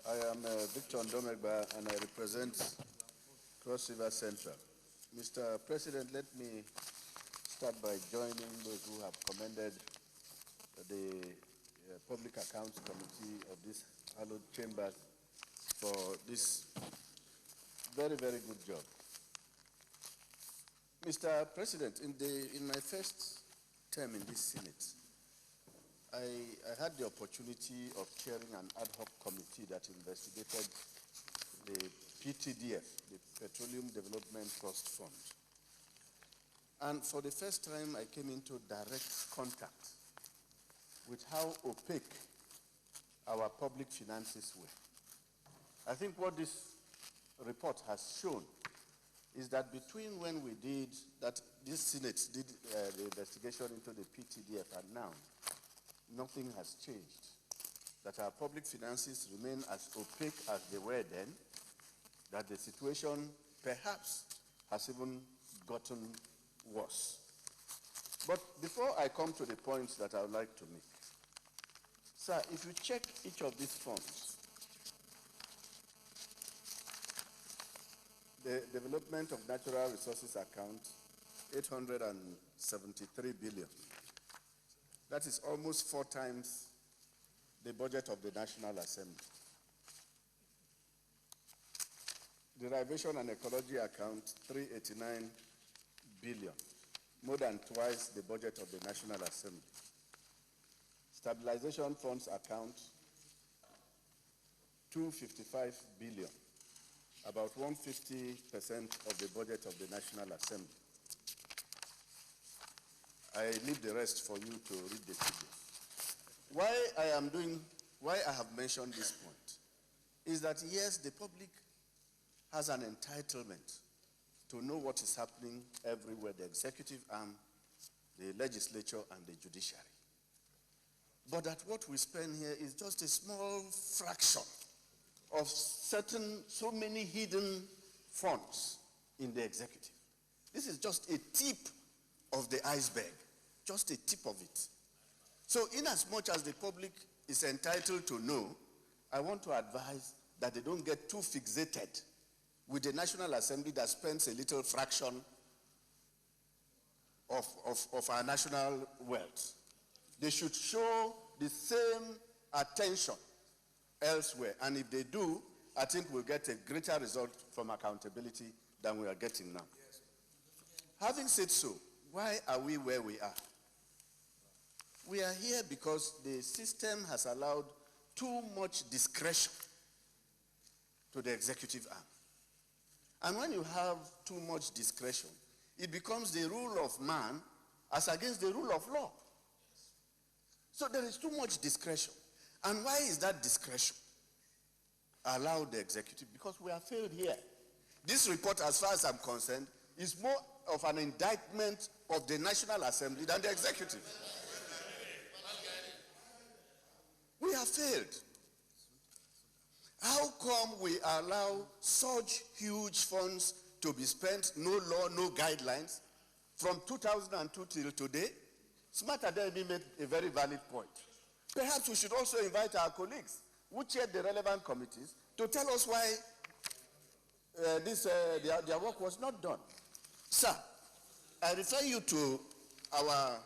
I am Victor Ndoma-Egba, and I represent Cross River Central. Mr. President, let me start by joining those who have commended the Public Accounts Committee of this hallowed chambers for this very, very good job. Mr. President, in my first term in this Senate, I had the opportunity of chairing an ad hoc committee that investigated the PTDF, the Petroleum Development Trust Fund. And for the first time, I came into direct contact with how opaque our public finances were. I think what this report has shown is that between when we did that, this Senate did the investigation into the PTDF and now, nothing has changed. That our public finances remain as opaque as they were then, that the situation perhaps has even gotten worse. But before I come to the points that I would like to make, sir, if you check each of these funds, the Development of Natural Resources account, 873 billion. That is almost 4 times the budget of the National Assembly. Derivation and Ecology account, 389 billion, more than twice the budget of the National Assembly. Stabilization Funds account, 255 billion, about 150% of the budget of the National Assembly. I leave the rest for you to read the figures. Why I have mentioned this point is that yes, the public has an entitlement to know what is happening everywhere, the executive arm, the legislature, and the judiciary. But that what we spend here is just a small fraction of so many hidden funds in the executive. This is just a tip of the iceberg, just a tip of it. So in as much as the public is entitled to know, I want to advise that they don't get too fixated with the National Assembly that spends a little fraction of our national wealth. They should show the same attention elsewhere. And if they do, I think we'll get a greater result from accountability than we are getting now. Yes. Having said so, why are we where we are? We are here because the system has allowed too much discretion to the executive arm. And when you have too much discretion, it becomes the rule of man as against the rule of law. So there is too much discretion. And why is that discretion allowed the executive? Because we have failed here. This report, as far as I'm concerned, is more of an indictment of the National Assembly than the executive. We have failed. How come we allow such huge funds to be spent, no law, no guidelines, from 2002 till today? Smart Ademi made a very valid point. Perhaps we should also invite our colleagues who chaired the relevant committees to tell us why their work was not done. Sir, I refer you to our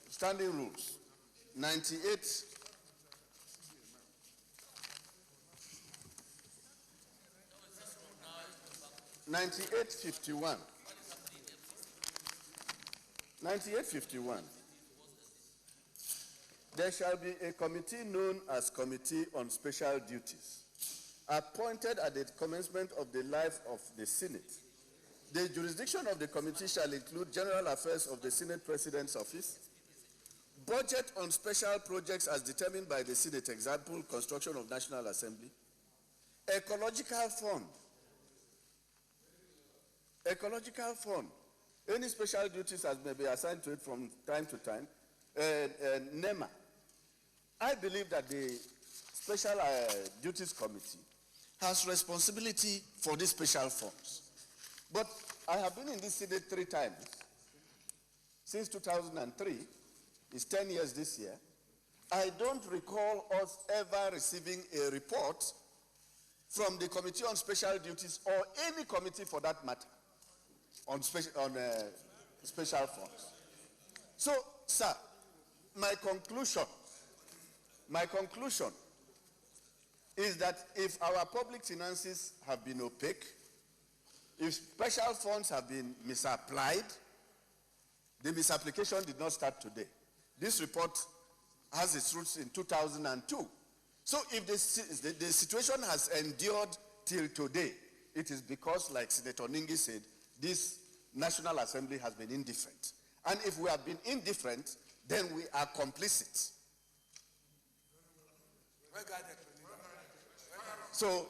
standing rules, 9851. 9851. There shall be a committee known as Committee on Special Duties, appointed at the commencement of the life of the Senate. The jurisdiction of the committee shall include general affairs of the Senate President's office, budget on special projects as determined by the Senate, example, construction of National Assembly, ecological fund, any special duties as may be assigned to it from time to time, NEMA. I believe that the Special Duties Committee has responsibility for these special funds. But I have been in this Senate 3 times since 2003. It's 10 years this year. I don't recall us ever receiving a report from the Committee on Special Duties or any committee for that matter on special funds. So, sir, my conclusion is that if our public finances have been opaque, if special funds have been misapplied, the misapplication did not start today. This report has its roots in 2002. So if the situation has endured till today, it is because, like Senator Ningi said, this National Assembly has been indifferent. And if we have been indifferent, then we are complicit. So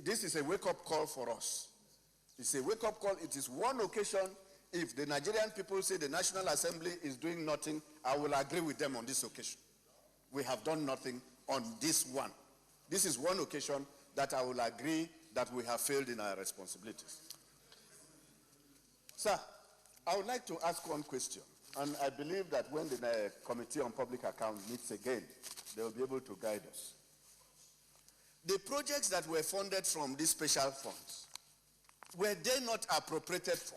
this is a wake-up call for us. It's a wake-up call. It is one occasion. If the Nigerian people say the National Assembly is doing nothing, I will agree with them on this occasion. We have done nothing on this one. This is one occasion that I will agree that we have failed in our responsibilities. Sir, I would like to ask one question, and I believe that when the Committee on Public Accounts meets again, they will be able to guide us. The projects that were funded from these special funds, were they not appropriated for?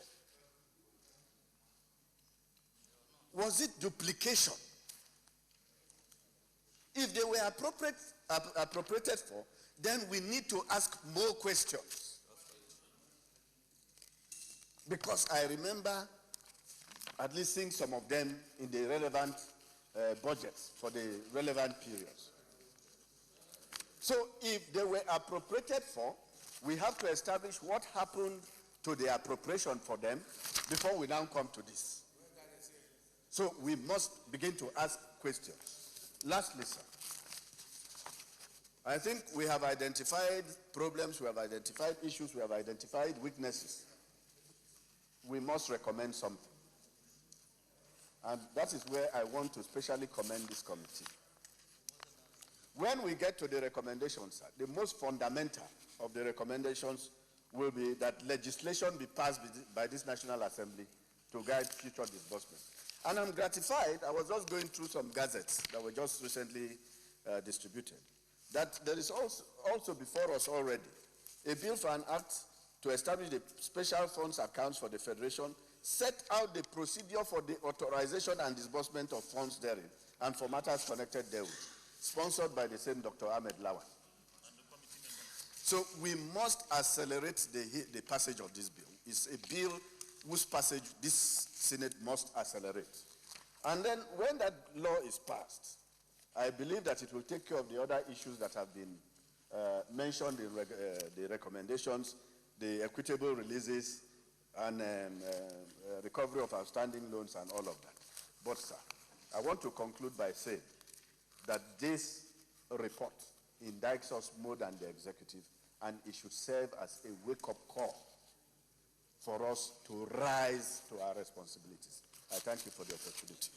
Was it duplication? If they were appropriated for, then we need to ask more questions. Because I remember at least seeing some of them in the relevant budgets for the relevant periods. So if they were appropriated for, we have to establish what happened to the appropriation for them before we now come to this. So we must begin to ask questions. Lastly, sir, I think we have identified problems, we have identified issues, we have identified weaknesses. We must recommend something. And that is where I want to specially commend this committee. When we get to the recommendations, sir, the most fundamental of the recommendations will be that legislation be passed by this National Assembly to guide future disbursements. And I'm gratified, I was just going through some gazettes that were just recently distributed, that there is also before us already a bill for an act to establish the special funds accounts for the Federation, set out the procedure for the authorization and disbursement of funds therein, and for matters connected therewith, sponsored by the same Dr. Ahmed Lawan. So we must accelerate the passage of this bill. It's a bill whose passage this Senate must accelerate. And then when that law is passed, I believe that it will take care of the other issues that have been mentioned in the recommendations, the equitable releases, and recovery of outstanding loans and all of that. But, sir, I want to conclude by saying that this report indicts us more than the executive, and it should serve as a wake-up call for us to rise to our responsibilities. I thank you for the opportunity.